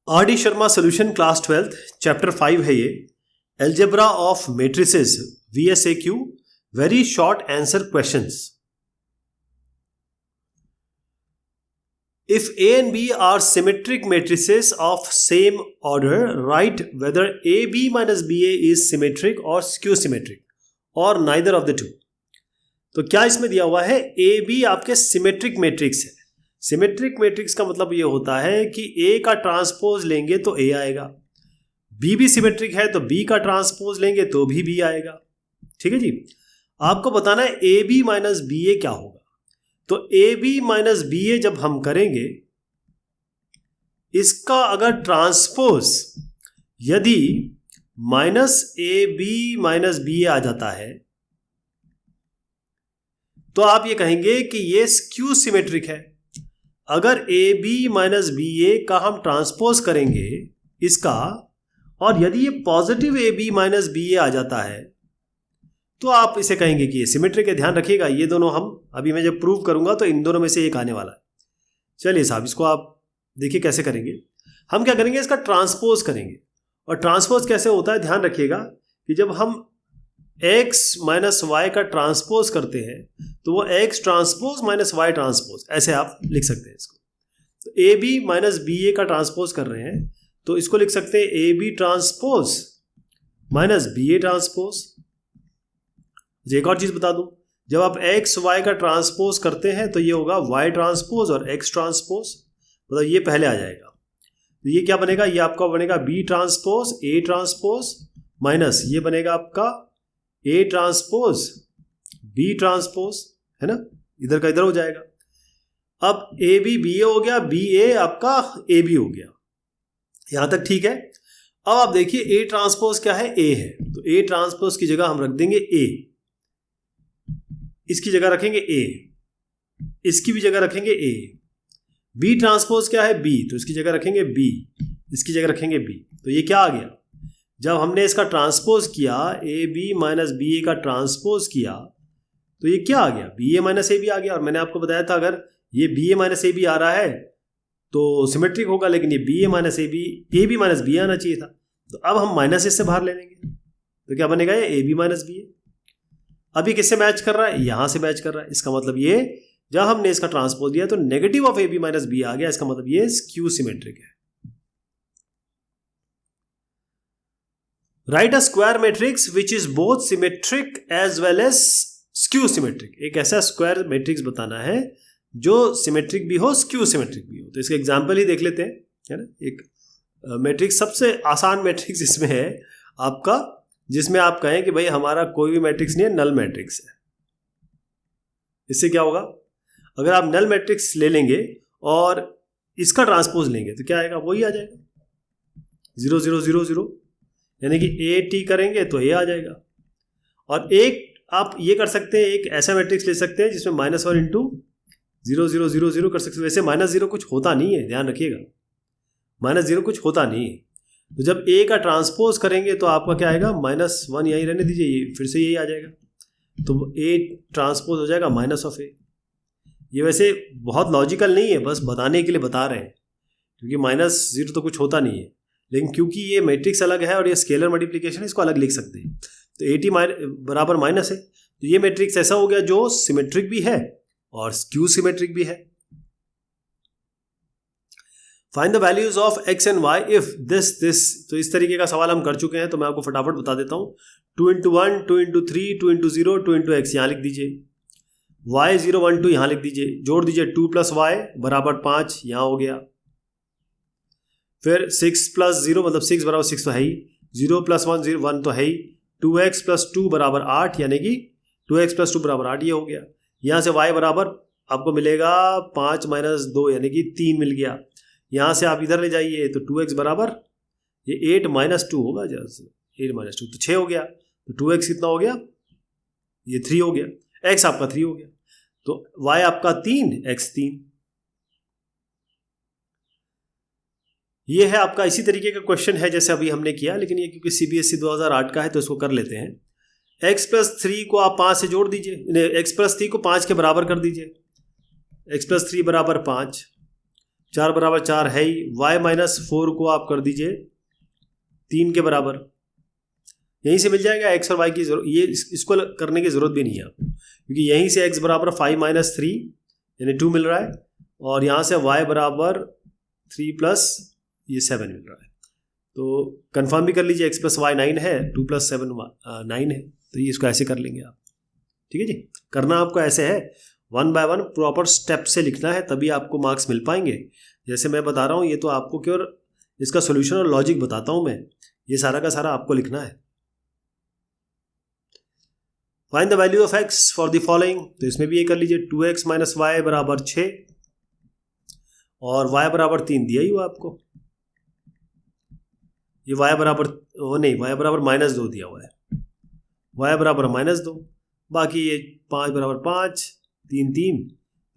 R D Sharma solution class 12 chapter 5 है ये algebra of matrices VSAQ very short answer questions. If A and B are symmetric matrices of same order, write whether AB minus BA is symmetric or skew symmetric or neither of the two। तो क्या इसमें दिया हुआ है AB आपके symmetric matrix है। Symmetric matrix का मतलब ये होता है कि A का ट्रांसपोज लेंगे तो A आएगा, B भी सिमेट्रिक है तो B का ट्रांसपोज लेंगे तो भी B आएगा। ठीक है जी, आपको बताना है AB माइनस BA क्या होगा। तो AB माइनस BA जब हम करेंगे, इसका अगर ट्रांसपोज यदि माइनस AB माइनस BA आ जाता है तो आप ये कहेंगे कि ये स्क्यू सिमेट्रिक है। अगर AB माइनस BA का हम ट्रांसपोज करेंगे इसका, और यदि ये पॉजिटिव AB माइनस BA आ जाता है तो आप इसे कहेंगे कि ये सिमेट्रिक है। ध्यान रखिएगा, ये दोनों हम अभी मैं जब प्रूव करूंगा तो इन दोनों में से एक आने वाला है। चलिए साहब, इसको आप देखिए कैसे करेंगे। हम क्या करेंगे, इसका ट्रांसपोज करेंगे। और ट्रांसपोज कैसे होता है, ध्यान रखिएगा कि जब हम x माइनस वाई का ट्रांसपोज करते हैं तो वो x transpose minus y transpose, ऐसे आप लिख सकते हैं इसको। तो AB माइनस BA का ट्रांसपोज कर रहे हैं तो इसको लिख सकते हैं AB transpose minus BA transpose. एक और चीज बता दूं, जब आप x y का ट्रांसपोज करते हैं तो ये होगा y ट्रांसपोज और x ट्रांसपोज, मतलब ये पहले आ जाएगा। तो ये क्या बनेगा, ये आपका बनेगा B transpose A transpose minus ये बनेगा आपका A ट्रांसपोज B ट्रांसपोज, है ना, इधर का इधर हो जाएगा। अब AB BA हो गया, BA आपका AB हो गया, यहां तक ठीक है। अब आप देखिए A ट्रांसपोज क्या है, A है, तो A ट्रांसपोज की जगह हम रख देंगे A, इसकी जगह रखेंगे A, इसकी भी जगह रखेंगे A। B ट्रांसपोज क्या है, B, तो इसकी जगह रखेंगे B, इसकी जगह रखेंगे B। तो ये क्या आ गया, जब हमने इसका ट्रांसपोज किया AB माइनस BA का ट्रांसपोज किया तो ये क्या आ गया, BA माइनस AB आ गया। और मैंने आपको बताया था अगर ये BA माइनस AB आ रहा है तो सिमेट्रिक होगा, लेकिन ये BA minus AB minus BA आना चाहिए था। तो अब हम माइनस इससे बाहर ले लेंगे तो क्या बनेगा, ये AB माइनस BA। अभी किससे मैच कर रहा है, यहां से मैच कर रहा है। इसका मतलब ये जब हमने इसका ट्रांसपोज दिया तो negative of AB minus BA आ गया, इसका मतलब ये स्क्यू सिमेट्रिक है। Right a square matrix which is both symmetric as well as skew symmetric. एक ऐसा स्क्वायर मैट्रिक्स बताना है जो सिमेट्रिक भी हो स्क्यू सिमेट्रिक भी हो। तो इसका एग्जांपल ही देख लेते हैं, है ना। एक मैट्रिक्स, सबसे आसान मैट्रिक्स इसमें है आपका, जिसमें आप कहें कि भाई हमारा कोई भी मैट्रिक्स नहीं है, नल मैट्रिक्स है। इससे क्या होगा, अगर आप नल मैट्रिक्स ले लेंगे और इसका ट्रांसपोज लेंगे तो क्या आएगा, वही आ जाएगा 0 0 0 0, यानी कि AT करेंगे तो A आ जाएगा। और एक आप ये कर सकते हैं, एक ऐसा मैट्रिक्स ले सकते हैं जिसमें -1 इंटू 0 0 0 0 कर सकते हैं। वैसे -0 कुछ होता नहीं है, ध्यान रखिएगा, -0 कुछ होता नहीं है। तो जब A का ट्रांसपोज करेंगे तो आपका क्या आएगा, -1, यहीं रहने दीजिए, ये फिर से यही आ जाएगा। तो A ट्रांसपोज हो जाएगा माइनस ऑफ A। ये वैसे बहुत लॉजिकल नहीं है, बस बताने के लिए बता रहे हैं, क्योंकि -0 तो कुछ होता नहीं है। लेकिन क्योंकि ये मैट्रिक्स अलग है और ये स्केलर मल्टीप्लिकेशन है, इसको अलग लिख सकते हैं। तो AT बराबर माइनस है, तो ये मैट्रिक्स ऐसा हो गया जो सिमेट्रिक भी है और स्क्यू सिमेट्रिक भी है। Find the values of x and y if this. तो इस तरीके का सवाल हम कर चुके हैं, तो मैं आपको फटाफट बता देता हूं। 2 into 1, 2 into 3, 2 into 0, 2 into x यहां लिख दीजिए, y 0 1 2 यहां लिख दीजिए, जोड़ दीजिए 2 प्लस y बराबर 5, यहां हो गया। फिर 6 प्लस 0 मतलब 6 बराबर 6 तो है ही, 0 प्लस 1 0 1 तो है ही, 2x प्लस 2 बराबर 8, यानी कि 2x प्लस 2 बराबर 8, ये हो गया। यहाँ से y बराबर आपको मिलेगा 5 माइनस 2, यानी कि 3 मिल गया। यहाँ से आप इधर ले जाइए तो 2x बराबर ये 8 माइनस 2 होगा, 8 माइनस 2 तो 6 हो गया। तो 2x कितना हो गया, ये 3 हो गया, x आपका 3 हो गया, तो y आपका 3, x 3। ये है आपका इसी तरीके का क्वेश्चन है जैसे अभी हमने किया, लेकिन ये क्योंकि CBSE 2008 का है तो इसको कर लेते हैं। x प्लस 3 को आप 5 से जोड़ दीजिए, x प्लस 3 को 5 के बराबर कर दीजिए, x प्लस 3 बराबर 5। 4 बराबर 4 है ही, y माइनस 4 को आप कर दीजिए 3 के बराबर, यहीं से मिल जाएगा x और y की जरूरत, ये इसको करने की ज़रूरत भी नहीं है आपको, क्योंकि यहीं से x बराबर 5 माइनस 3 यानी 2 मिल रहा है, और यहाँ से y बराबर 3 प्लस ये 7 मिल रहा है। तो कंफर्म भी कर लीजिए, x प्लस वाई 9 है, 2 प्लस 7 9 है, तो ये इसको ऐसे कर लेंगे आप। ठीक है जी, करना आपको ऐसे है, 1 बाय 1 प्रॉपर स्टेप से लिखना है, तभी आपको मार्क्स मिल पाएंगे। जैसे मैं बता रहा हूँ, ये तो आपको केवल इसका सोल्यूशन और लॉजिक बताता हूँ मैं, ये सारा का सारा आपको लिखना है। Find the value of x for the following, तो इसमें भी ये कर लीजिए, 2x माइनस वाई बराबर 6 और y बराबर 3 दिया ही हुआ आपको, ये y बराबर नहीं, y बराबर माइनस 2 दिया हुआ है, y बराबर माइनस 2, बाकी ये 5 बराबर 5, 3 3,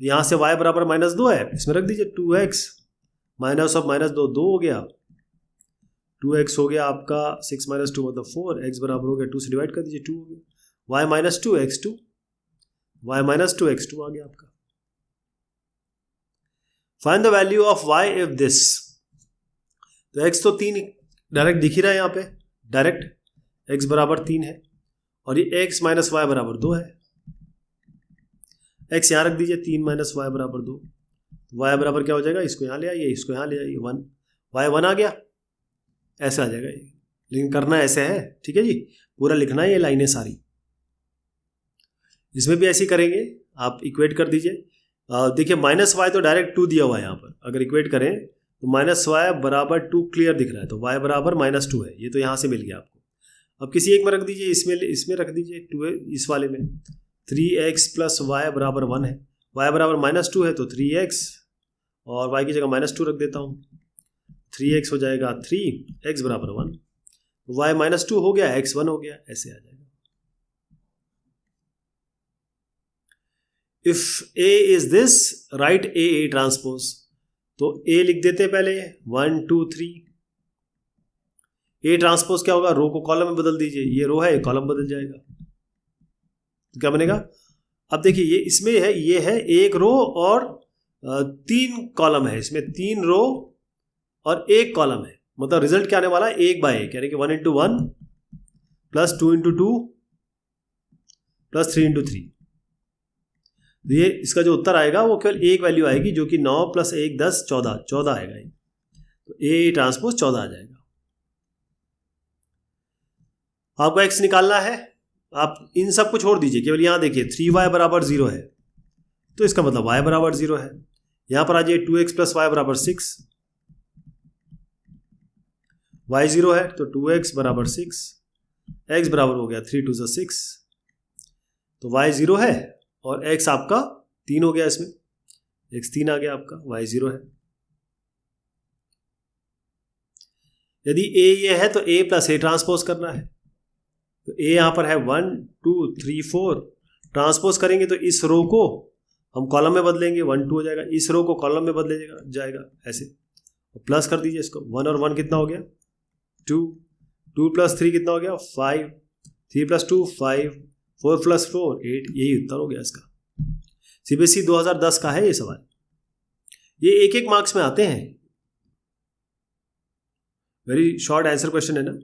यहाँ से y बराबर माइनस 2 है, इसमें रख दीजिए 2x माइनस ऑफ माइनस 2 2 हो गया, 2x हो गया आपका 6 माइनस 2 मतलब 4, x बराबर हो गया 2 से डिवाइड कर दीजिए 2 हो गया, y minus 2 x2, y minus 2 x2 आ गया आपका। Find the value of y if this, तो x तो 3 डायरेक्ट दिख ही रहा है यहाँ पे, डायरेक्ट x बराबर 3 है और ये x माइनस वाई बराबर 2 है, x यहाँ रख दीजिए 3 माइनस वाई बराबर 2, y बराबर क्या हो जाएगा, इसको यहाँ ले आइए, इसको यहाँ ले आइए 1, y 1 आ गया, ऐसा आ जाएगा ये, लेकिन करना ऐसे है। ठीक है जी, पूरा लिखना है ये लाइनें सारी, इसमें भी ऐसे ही करेंगे आप, इक्वेट कर दीजिए। देखिए माइनस वाई तो डायरेक्ट 2 दिया हुआ है यहाँ पर, अगर इक्वेट करें तो माइनस वाई बराबर 2 क्लियर दिख रहा है, तो y बराबर माइनस 2 है, ये तो यहाँ से मिल गया आपको। अब किसी एक में रख दीजिए, इसमें रख दीजिए 2, इस वाले में 3x प्लस वाई बराबर 1 है, y बराबर माइनस 2 है तो 3x, और y की जगह माइनस 2 रख देता हूँ, 3x हो जाएगा 3, x बराबर 1, y माइनस 2 हो गया, x 1 हो गया, ऐसे आ जाएगा। If a is this, right a transpose, तो a लिख देते हैं पहले 1 2 3, a ट्रांसपोज क्या होगा, रो को कॉलम में बदल दीजिए, ये रो है कॉलम बदल जाएगा, तो क्या बनेगा। अब देखिए ये इसमें है, ये है एक रो और 3 कॉलम है, इसमें 3 रो और 1 कॉलम है, मतलब रिजल्ट क्या आने वाला है 1 बाय 1, यानी कि 1 into 1 plus 2 into 2 plus 3 into 3, तो ये इसका जो उत्तर आएगा वो केवल एक वैल्यू आएगी, जो कि 9 प्लस 1 10 14 आएगा ये, तो ए ट्रांसपोज 14 आ जाएगा। आपको x निकालना है, आप इन सब को छोड़ दीजिए, केवल यहाँ देखिए 3y बराबर 0 है, तो इसका मतलब y बराबर 0 है। यहाँ पर आ जाइए 2x प्लस वाई बराबर 6, y 0 है तो 2x बराबर 6, x बराबर हो गया 3 2 6, तो y 0 है और x आपका 3 हो गया, इसमें x 3 आ गया आपका, y 0 है। यदि a ये है तो a प्लस ए ट्रांसपोज करना है, तो a यहाँ पर है 1 2 3 4, ट्रांसपोज करेंगे तो इस रो को हम कॉलम में बदलेंगे, 1 2 हो जाएगा, इस रो को कॉलम में बदले जाएगा ऐसे, और प्लस कर दीजिए इसको, 1 और 1 कितना हो गया 2, 2 प्लस 3 कितना हो गया 5, 3 प्लस 2 5, 4 प्लस 4 8, यही उत्तर हो गया इसका। सीबीएसई 2010 का है ये सवाल, ये एक एक मार्क्स में आते हैं, वेरी शॉर्ट आंसर क्वेश्चन है ना।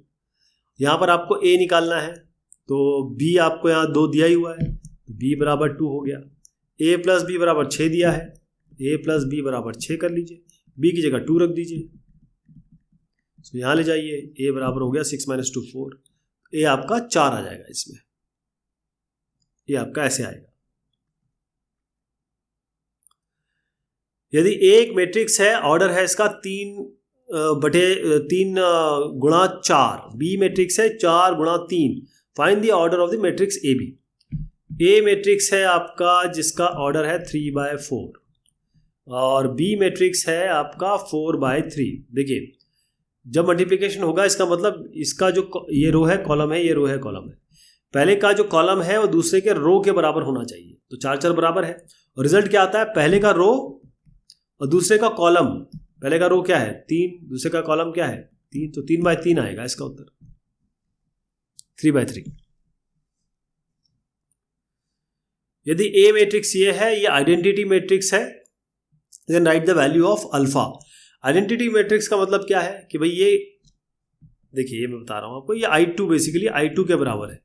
यहाँ पर आपको a निकालना है, तो b आपको यहाँ 2 दिया ही हुआ है, तो b बराबर 2 हो गया, a प्लस बी बराबर 6 दिया है, a प्लस बी बराबर 6 कर लीजिए, b की जगह 2 रख दीजिए, तो यहाँ ले जाइए, a बराबर हो गया 6 माइनस 2 4, a आपका 4 आ जाएगा इसमें, ये आपका ऐसे आएगा। यदि एक मैट्रिक्स है, ऑर्डर है इसका 3 गुणा 4, बी मैट्रिक्स है 4 गुणा 3, find the order of the matrix A B. A matrix है आपका जिसका ऑर्डर है 3 बाय 4 और बी मैट्रिक्स है आपका 4 बाय 3। देखिए जब मल्टीप्लिकेशन होगा इसका मतलब इसका जो ये रो है कॉलम है, ये रो है कॉलम है, पहले का जो कॉलम है वो दूसरे के रो के बराबर होना चाहिए, तो 4 4 बराबर है, और रिजल्ट क्या आता है, पहले का रो और दूसरे का कॉलम, पहले का रो क्या है 3, दूसरे का कॉलम क्या है 3, तो 3 बाय 3 आएगा इसका उत्तर, 3 बाय 3। यदि ए मैट्रिक्स ये है, ये आइडेंटिटी मैट्रिक्स है, then write the value of alpha. Identity matrix का मतलब क्या है कि भाई ये देखिए, ये मैं बता रहा हूँ आपको, ये I2 बेसिकली I2 के बराबर है।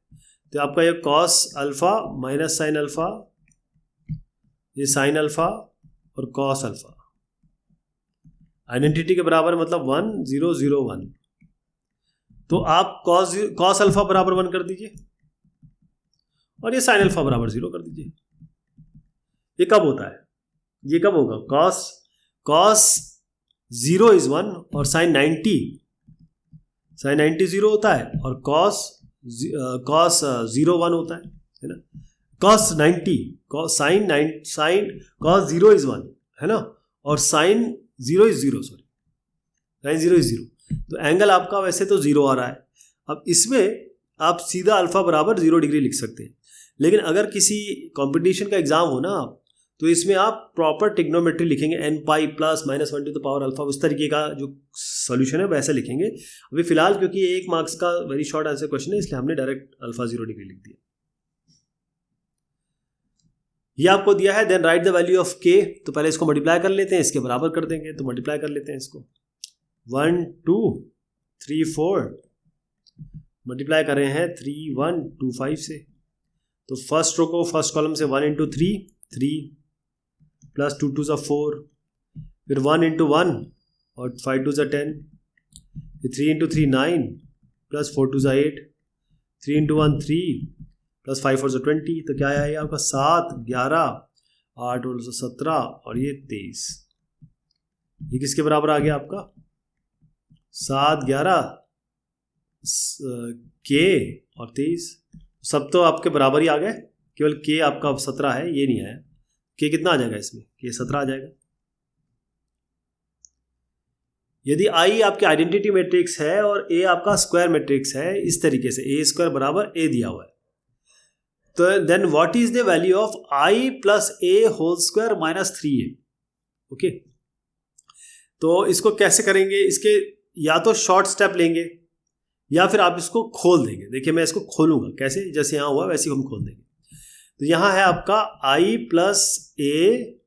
तो आपका ये cos alpha minus sine alpha, ये साइन अल्फा और कॉस अल्फा आइडेंटिटी के बराबर मतलब 1 0 0 1। तो आप कॉस अल्फा बराबर 1 कर दीजिए और ये साइन अल्फा बराबर 0 कर दीजिए। ये कब होता है, ये कब होगा, कॉस 0 इज 1 और साइन 90 0 होता है और कॉस 0 1 होता है ना। कॉस 90 कॉस 0 इज 1 है ना, और sine 0 is 0, sorry sine 0 is 0। तो एंगल आपका वैसे तो 0 आ रहा है। अब इसमें आप सीधा अल्फा बराबर 0 डिग्री लिख सकते हैं, लेकिन अगर किसी कंपटीशन का एग्जाम हो ना तो इसमें आप प्रॉपर टिग्नोमेट्री लिखेंगे, n pi plus minus 1 to the power alpha, उस तरीके का जो सॉल्यूशन है वैसे लिखेंगे। अभी फिलहाल क्योंकि ये 1 मार्क्स का वेरी शॉर्ट आंसर क्वेश्चन है, इसलिए हमने डायरेक्ट अल्फा 0 डिग्री लिख दिया। ये आपको दिया है, then write the value of k। तो पहले इसको मल्टीप्लाई कर लेते हैं, इसके बराबर कर देंगे, तो मल्टीप्लाई कर लेते हैं इसको 1 2 3 4, मल्टीप्लाई कर रहे हैं 3 1 2 5 से। तो फर्स्ट रो को फर्स्ट कॉलम से 1 इंटू 3 प्लस 2 2 4, फिर 1 इंटू 1 और 5 2 10, फिर 3 इंटू 3 9 प्लस 4 2 8, 3 इंटू 1 3 प्लस 5 4 20। तो क्या आया ये आपका 7 11 8 और 17 और ये 23। ये किसके बराबर आ गया आपका, 7 11 के और 23। सब तो आपके बराबर ही आ गए, केवल के आपका 17 है, ये नहीं आया। के कितना आ जाएगा इसमें, के 17 आ जाएगा। यदि आई आपके आइडेंटिटी मैट्रिक्स है और ए आपका स्क्वायर मैट्रिक्स है, इस तरीके से ए स्क्वायर बराबर ए दिया हुआ है, तो then what is the value of I plus A whole square minus 3a। Okay, तो इसको कैसे करेंगे, इसके या तो शॉर्ट स्टेप लेंगे या फिर आप इसको खोल देंगे। देखिए मैं इसको खोलूंगा कैसे, जैसे यहाँ हुआ वैसे ही हम खोल देंगे। तो यहाँ है आपका आई प्लस ए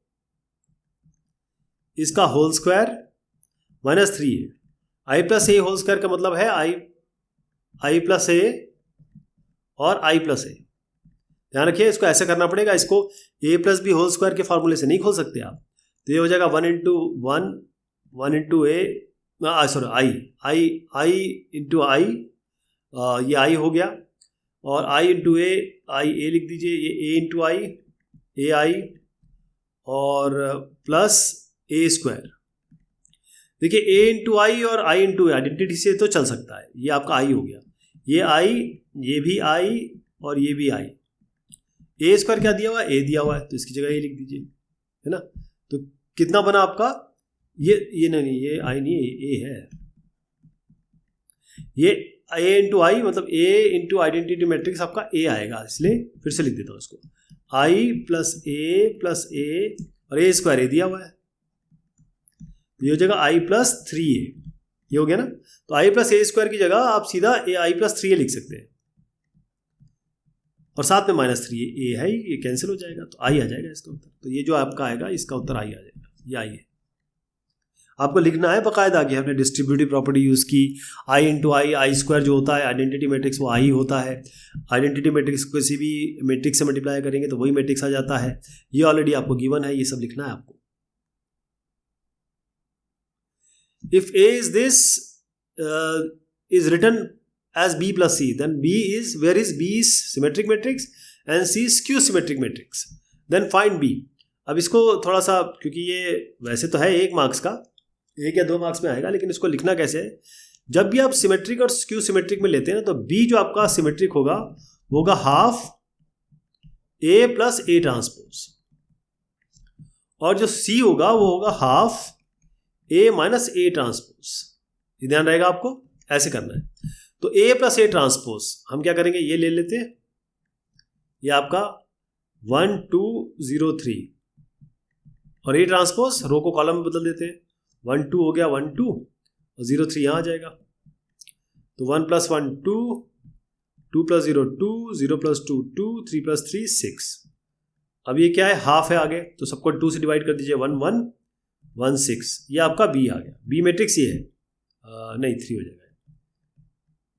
इसका whole square minus 3a। I plus A whole square का मतलब है आई प्लस ए और आई प्लस ए। ध्यान रखिए, इसको ऐसे करना पड़ेगा, इसको ए प्लस बी होल स्क्वायर के फॉर्मूले से नहीं खोल सकते आप। तो ये हो जाएगा 1 into A, sorry I into I, ये आई हो गया, और आई इंटू ए, आई ए लिख दीजिए, ये ए इंटू आई, ए आई और प्लस ए स्क्वायर। देखिए ए इंटू आई और आई इंटू ए आइडेंटिटी से तो चल सकता है, ये आपका आई हो गया, ये आई, ये भी आई और ये भी आई। ए स्क्वायर क्या दिया हुआ है, ए दिया हुआ है, तो इसकी जगह ए लिख दीजिए, है ना। तो कितना बना आपका, ये नहीं, ये आई नहीं, ए है, ये ए इंटू आई मतलब ए इंटू आइडेंटिटी मैट्रिक्स आपका ए आएगा, इसलिए फिर से लिख देता हूँ इसको, आई प्लस ए और ए स्क्वायर ए दिया हुआ है, ये हो जाएगा आई प्लस 3a, ये हो गया ना। तो आई प्लस ए स्क्वायर की जगह आप सीधा आई प्लस 3a लिख सकते हैं, और साथ में माइनस 3a है, ये कैंसिल हो जाएगा, तो आई आ जाएगा इसका उत्तर। तो ये जो आपका आएगा इसका उत्तर आई आ जाएगा, ये आई है। आपको लिखना है बकायदा कि हमने डिस्ट्रीब्यूटिव प्रॉपर्टी यूज़ की, आई इंटू आई स्क्वायर जो होता है आइडेंटिटी मैट्रिक्स वो आई होता है, आइडेंटिटी मैट्रिक्स को किसी भी मैट्रिक्स से मल्टीप्लाई करेंगे तो वही मैट्रिक्स आ जाता है, ये ऑलरेडी आपको गिवन है, ये सब लिखना है आपको। If A is this is written as B plus C, then B is, where is B is symmetric matrix and C is skew symmetric matrix, then find B। अब इसको थोड़ा सा, क्योंकि ये वैसे तो है 1 मार्क्स का, 1 या 2 मार्क्स में आएगा, लेकिन इसको लिखना कैसे है, जब भी आप सिमेट्रिक और स्क्यू सिमेट्रिक में लेते हैं ना, तो B जो आपका सिमेट्रिक होगा वो होगा half A plus A transpose, और जो C होगा वो होगा half A minus A transpose. ये ध्यान रहेगा आपको, ऐसे करना है। तो A प्लस A ट्रांसपोज हम क्या करेंगे, ये ले लेते हैं, ये आपका 1 2 0 3, और A ट्रांसपोज रो को कॉलम में बदल देते हैं, 1 2 हो गया 1 2 और 0 3 यहाँ आ जाएगा। तो 1 प्लस 1 2, 2 प्लस 0 2, 0 प्लस 2 2, 3 प्लस 3 6। अब ये क्या है, हाफ है आगे, तो सबको 2 से डिवाइड कर दीजिए, 1 1, 1 6, ये आपका बी आ गया। बी मैट्रिक्स ये है, नहीं 3 हो जाएगा,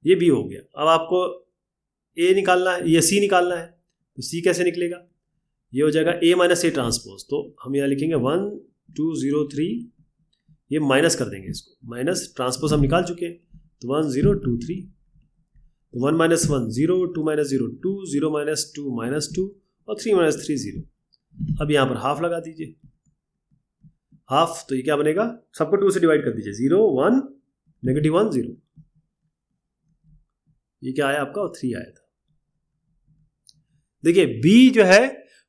ये बी हो गया। अब आपको ए निकालना है या सी निकालना है, तो सी कैसे निकलेगा, ये हो जाएगा ए माइनस ए ट्रांसपोज। तो हम यहाँ लिखेंगे 1 2 0 3, ये माइनस कर देंगे इसको, माइनस ट्रांसपोज हम निकाल चुके हैं, तो 1 0 2 3, तो 1 माइनस 1 0, 2 माइनस 0 2, 0 माइनस 2 -2 और 3 माइनस 3 0। अब यहाँ पर हाफ लगा दीजिए, हाफ, तो ये क्या बनेगा, सबको 2 से डिवाइड कर दीजिए, 0 1 -1 0, ये क्या आया आपका, 3 आया था। देखिए बी जो है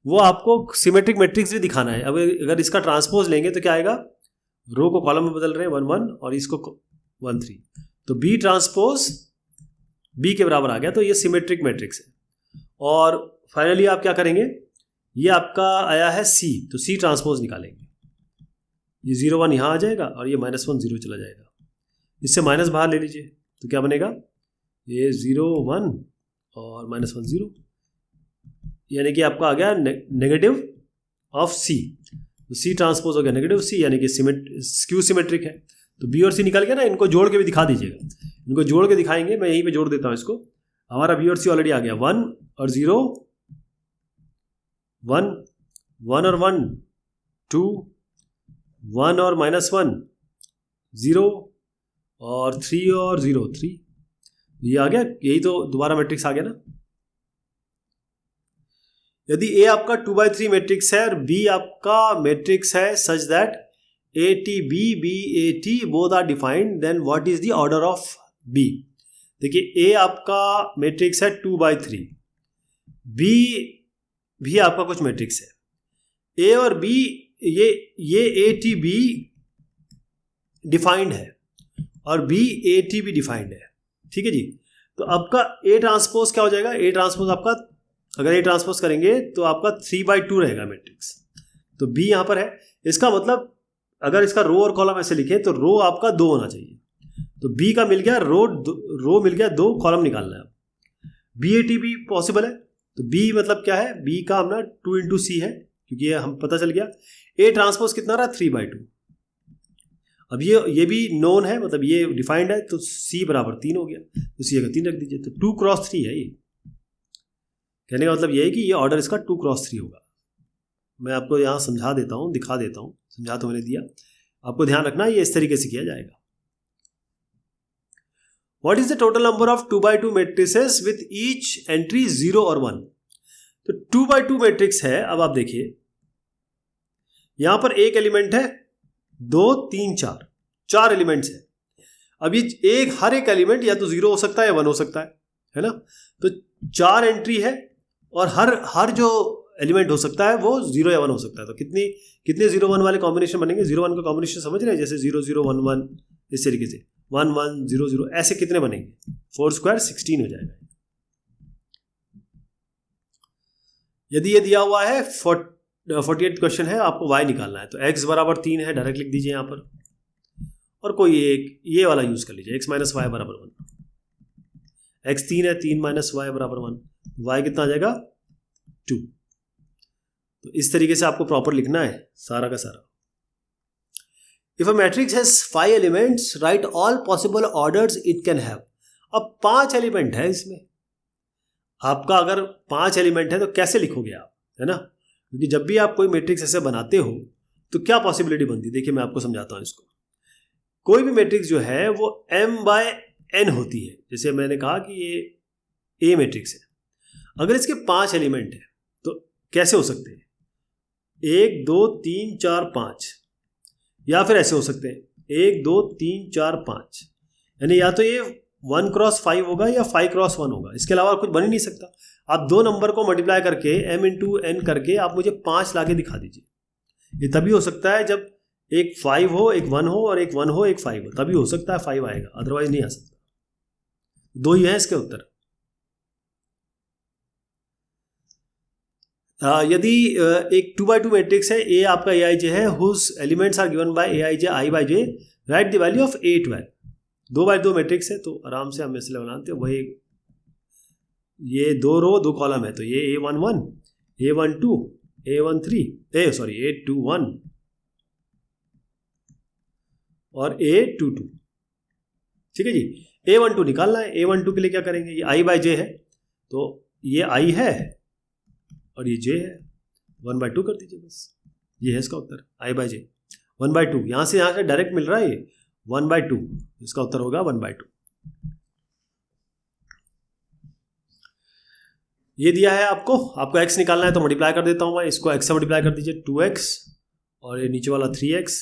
वो आपको सिमेट्रिक मैट्रिक्स भी दिखाना है। अब अगर इसका ट्रांसपोज लेंगे तो क्या आएगा, रो को कॉलम में बदल रहे हैं 1 1 और इसको 1 3, तो बी ट्रांसपोज बी के बराबर आ गया, तो ये सिमेट्रिक मैट्रिक्स है। और फाइनली आप क्या करेंगे, ये आपका आया है सी, तो सी ट्रांसपोज निकालेंगे, ये 0 1 यहाँ आ जाएगा और ये -1 0 चला जाएगा, इससे माइनस बाहर ले लीजिए, तो क्या बनेगा, ये 0 1 और -1 0, यानी कि आपका आ गया नेगेटिव ऑफ सी, तो सी ट्रांसपोज हो गया नेगेटिव सी, यानी कि स्क्यू सिमेट्रिक है। तो बी और सी निकल गया ना, इनको जोड़ के भी दिखा दीजिएगा, इनको जोड़ के दिखाएंगे, मैं यहीं पे जोड़ देता हूँ इसको। हमारा बी और सी ऑलरेडी आ गया, 1 और 0 1, 1 और 1 2, 1 और -1 0 और 3 और 0 3, ये आ गया, यही तो दोबारा मैट्रिक्स आ गया ना। यदि ए आपका 2/3 मैट्रिक्स है और बी आपका मैट्रिक्स है such that A T B B A T both are defined, then what is the order of B. देखिए ए आपका मैट्रिक्स है 2/3, बी भी आपका कुछ मैट्रिक्स है, ए और बी ये ए टी बी डिफाइंड है और बी ए टी भी डिफाइंड है, ठीक है जी। तो आपका ए ट्रांसपोज क्या हो जाएगा, ए ट्रांसपोज आपका, अगर ए ट्रांसपोज करेंगे तो आपका 3/2 रहेगा मैट्रिक्स, तो बी यहाँ पर है। इसका मतलब अगर इसका रो और कॉलम ऐसे लिखे तो रो आपका 2 होना चाहिए, तो बी का मिल गया रो मिल गया 2, कॉलम निकालना है। बी ए टी भी पॉसिबल है, तो बी मतलब क्या है, बी का अपना 2 × C है, क्योंकि ये हम पता चल गया। ए ट्रांसपोज कितना रहा, 3/2। अब ये भी नोन है, मतलब ये डिफाइंड है, तो C बराबर 3 हो गया, तो C का 3 रख दीजिए, तो 2 × 3 है ये। कहने का मतलब ये है कि ये ऑर्डर इसका 2 × 3 होगा। मैं आपको यहाँ समझा देता हूँ, दिखा देता हूँ, समझा तो मैंने दिया, आपको ध्यान रखना ये इस तरीके से किया जाएगा। What is the total number of 2/2 matrices with each entry 0 और 1? तो 2/2 मैट्रिक्स है। अब आप देखिए यहां पर एक एलिमेंट है, 2 3 4 एलिमेंट्स है। अब ये हर एक एलिमेंट या तो 0 हो सकता है या 1 हो सकता है ना। तो 4 एंट्री है और हर जो एलिमेंट हो सकता है वो 0 या 1 हो सकता है। तो कितने 0 1 वाले कॉम्बिनेशन बनेंगे, 0 1 का कॉम्बिनेशन समझ रहे हैं, जैसे 0 0 1 1, इस तरीके से 1 1 0 0, ऐसे कितने बनेंगे, 4 स्क्वायर 16 हो जाएगा। यदि ये दिया हुआ है 48 क्वेश्चन है, आपको y निकालना है, तो x बराबर 3 है, डायरेक्ट लिख दीजिए यहाँ पर, और कोई एक ये वाला यूज कर लीजिए, x - y बराबर 1। x 3 है, 3 - y बराबर 1, y कितना आ जाएगा 2। तो इस तरीके से आपको प्रॉपर लिखना है सारा का सारा। If a matrix has 5 elements, write all possible orders it can have. अब 5 एलिमेंट है इसमें, आपका अगर 5 एलिमेंट है तो कैसे लिखोगे आप, है ना। क्योंकि जब भी आप कोई मैट्रिक्स ऐसे बनाते हो तो क्या पॉसिबिलिटी बनती है, देखिए मैं आपको समझाता हूँ इसको। कोई भी मैट्रिक्स जो है वो m/n होती है। जैसे मैंने कहा कि ये A मैट्रिक्स है, अगर इसके 5 एलिमेंट है तो कैसे हो सकते हैं, 1 2 3 4 5, या फिर ऐसे हो सकते हैं 1 2 3 4 5, यानी या तो ये 1 × 5 होगा या 5 × 1 होगा, इसके अलावा कुछ बन ही नहीं सकता। आप 2 नंबर को मल्टीप्लाई करके m × n करके आप मुझे 5 लाके दिखा दीजिए। ये तभी हो सकता है जब एक 5 हो, एक 1 हो, और एक 1 हो, एक 5 हो, तभी हो सकता है 5 आएगा, अदरवाइज नहीं आ सकता। 2 ही है इसके उत्तर। यदि एक 2/2 मैट्रिक्स है, A आपका Aij है, whose elements are given by Aij I/j, write the value of A 12। 2/2 matrix है, तो आराम से हम इसलिए बनाते हैं वही, ये 2 रो 2 कॉलम है, तो ये A11 A12 A13 A21 और A22, ठीक है जी। A12 निकालना है। A12 के लिए क्या करेंगे, ये I बाय J है, तो ये I है और ये J है, 1/2 कर दीजिए बस। ये है इसका उत्तर, I बाय J 1/2। यहाँ से डायरेक्ट मिल रहा है ये 1/2, इसका उत्तर होगा 1/2। ये दिया है आपको x निकालना है, तो मल्टीप्लाई कर देता हूँ मैं इसको, x से मल्टीप्लाई कर दीजिए 2x, और ये नीचे वाला 3x,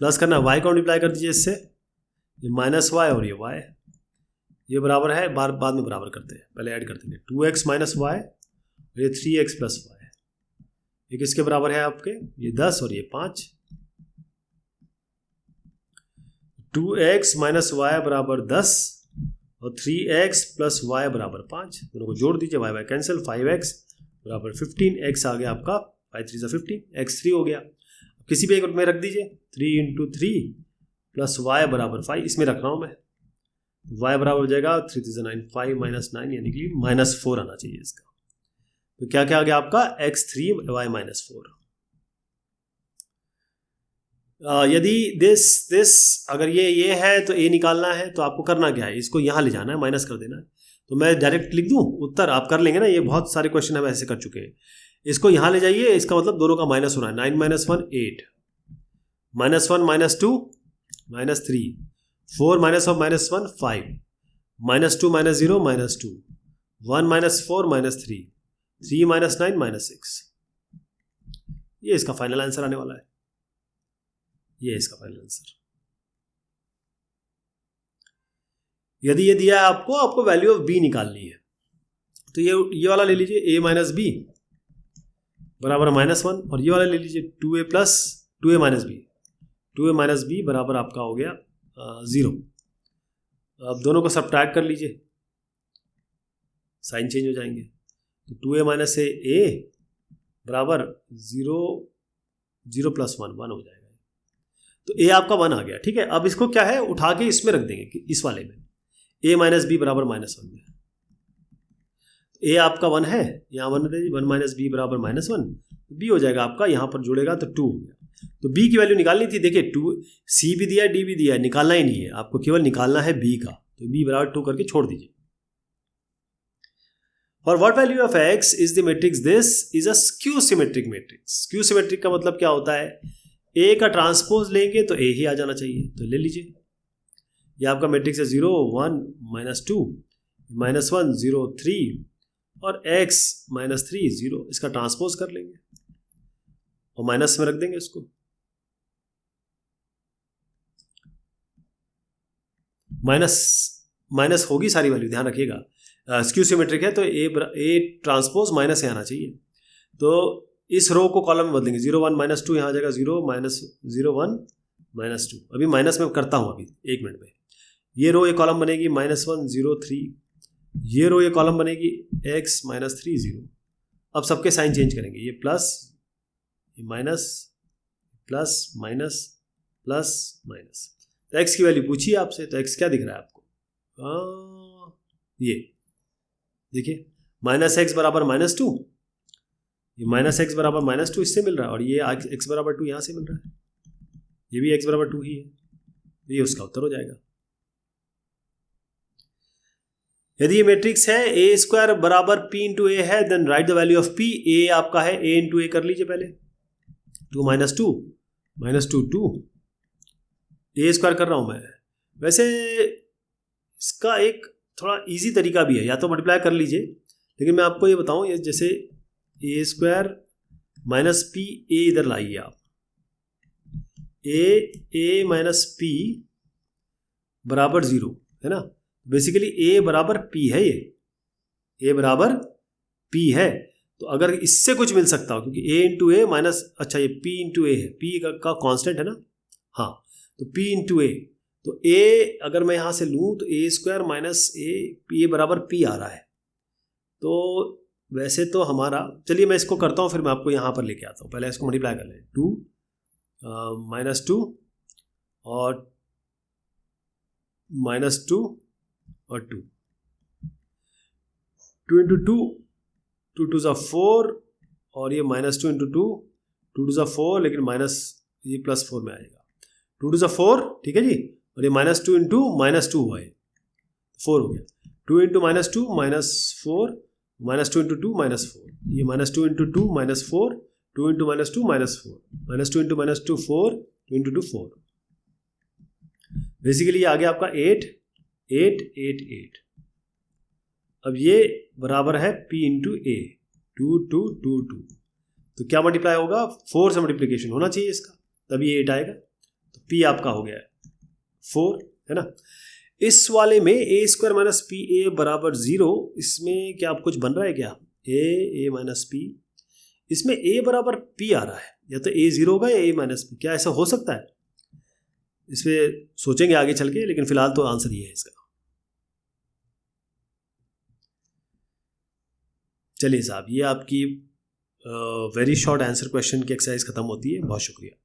प्लस करना y को मल्टीप्लाई कर दीजिए इससे, ये -y और ये y, ये बराबर है, बाद में बराबर करते हैं, पहले ऐड कर देंगे 2x - y, ये 3x + y, ये किसके बराबर है आपके, ये 10 और ये 5। 2x - y बराबर 10 और 3x + y बराबर 5, दोनों को जोड़ दीजिए, y कैंसिल, 5x बराबर 15, x आ गया आपका 5 3 = 15, x 3 हो गया। किसी भी एक में रख दीजिए, 3 × 3 + y बराबर 5, इसमें रख रहा हूँ मैं, y बराबर हो जाएगा 3 3 9, 5 - 9 यानी कि -4 आना चाहिए इसका। तो क्या क्या आ गया आपका, x3 y -4। यदि दिस अगर ये है तो a निकालना है, तो आपको करना क्या है, इसको यहाँ ले जाना है, माइनस कर देना है। तो मैं डायरेक्ट लिख दूँ उत्तर, आप कर लेंगे ना, ये बहुत सारे क्वेश्चन हम ऐसे कर चुके हैं। इसको यहाँ ले जाइए, इसका मतलब दोनों का माइनस हो रहा है, 9 - 1 8, -1 - 2 -3, 4 - 1 5, -2 - 0 -2, 1 - 4 -3, 3 - 9 -6। ये इसका फाइनल आंसर आने वाला है, ये इसका फाइनल आंसर। यदि ये दिया है आपको वैल्यू ऑफ b निकालनी है, तो ये वाला ले लीजिए, a - b बराबर -1, और ये वाला ले लीजिए 2a - b, 2a - b बराबर आपका हो गया 0। अब दोनों को सब्ट्रैक्ट कर लीजिए, साइन चेंज हो जाएंगे, तो 2a - a बराबर 0 0 + 1 1 हो जाएगा, तो a आपका 1 आ गया, ठीक है। अब इसको क्या है, उठा के इसमें रख देंगे, इस वाले में, a - b बराबर -1 में, a आपका 1 है, यहाँ 1 - b बराबर -1, b हो जाएगा आपका, यहाँ पर जुड़ेगा तो 2 हो गया। तो b की वैल्यू निकालनी थी, देखिए 2 c भी दिया है, d भी दिया है, निकालना ही नहीं है आपको, केवल निकालना है b का, तो b बराबर 2 करके छोड़ दीजिए। For what value of x is the matrix this is a skew symmetric matrix। skew symmetric का मतलब क्या होता है, a का ट्रांसपोज लेंगे तो a ही आ जाना चाहिए, तो ले लीजिए, ये आपका मैट्रिक्स है 0 1 -2 -1 0 3 और x -3 0, इसका ट्रांसपोज कर लेंगे और माइनस में रख देंगे इसको, माइनस होगी सारी वैल्यू, ध्यान रखिएगा, स्क्यू सिमेट्रिक है तो ए ट्रांसपोज माइनस यहाँ आना चाहिए। तो इस रो को कॉलम में बदलेंगे, 0 1 -2 यहाँ आ जाएगा 0 -0 1 -2, अभी माइनस में करता हूँ, अभी 1 मिनट में। ये रो ये कॉलम बनेगी -1 0 3, ये रो ये कॉलम बनेगी x -3 0। अब सबके साइन चेंज करेंगे, ये प्लस, ये minus, plus minus plus minus. तो x की वैल्यू पूछिए आपसे, तो x क्या दिख रहा है आपको, ये देखिए -x बराबर -2, ये -x बराबर -2 इससे मिल रहा है, और ये x बराबर 2 यहाँ से मिल रहा है, ये भी x बराबर 2 ही है, ये उसका उत्तर हो जाएगा। यदि ये मैट्रिक्स है a² बराबर p × a है, then write the value of p। a आपका है a × a कर लीजिए पहले, 2 -2 2 a² कर रहा हूं मैं। वैसे इसका एक थोड़ा इजी तरीका भी है, या तो मल्टीप्लाई कर लीजिए, लेकिन मैं आपको ये बताऊं, ये जैसे a² - p, a इधर लाइए आप, a - p बराबर 0 है ना, बेसिकली a बराबर p है, ये a बराबर p है। तो अगर इससे कुछ मिल सकता हो, क्योंकि a × a माइनस, अच्छा ये p × a है, p का कांस्टेंट है ना, हाँ, तो p × a, तो a अगर मैं यहाँ से लूँ तो a² - a बराबर p आ रहा है। तो वैसे तो हमारा, चलिए मैं इसको करता हूँ, फिर मैं आपको यहाँ पर लेके आता हूँ, पहले इसको मल्टीप्लाई कर लें, 2 -2 और -2 और 2, 2 × 2 2 2 = 4, और ये -2 × 2 2 2 = 4, लेकिन माइनस ये +4 में आएगा, 2 2 4, ठीक है जी, और ये -2 इंटू -2 हुआ है, 4 हो गया, 2 इंटू -2 -4, -2 इंटू 2 -4, ये -2 into 2 -4, 2 into -2 -4, -2 into -2 4, 2 into 2 4, basically ये आ गया आपका 8 8 8 8। अब ये बराबर है P इंटू A, 2 2 2 2, तो क्या मल्टीप्लाई होगा, 4 से मल्टीप्लिकेशन होना चाहिए इसका, तभी 8 आएगा, तो P आपका हो गया है 4, है ना। इस वाले में a square minus P A बराबर 0, इसमें क्या आप कुछ बन रहा है क्या, a माइनस पी, इसमें a बराबर p आ रहा है, या तो a 0 होगा या a माइनस पी, क्या ऐसा हो सकता है, इस पर सोचेंगे आगे चल के, लेकिन फिलहाल तो आंसर ये है इसका। चलिए साहब, ये आपकी वेरी शॉर्ट आंसर क्वेश्चन की एक्सरसाइज खत्म होती है, बहुत शुक्रिया।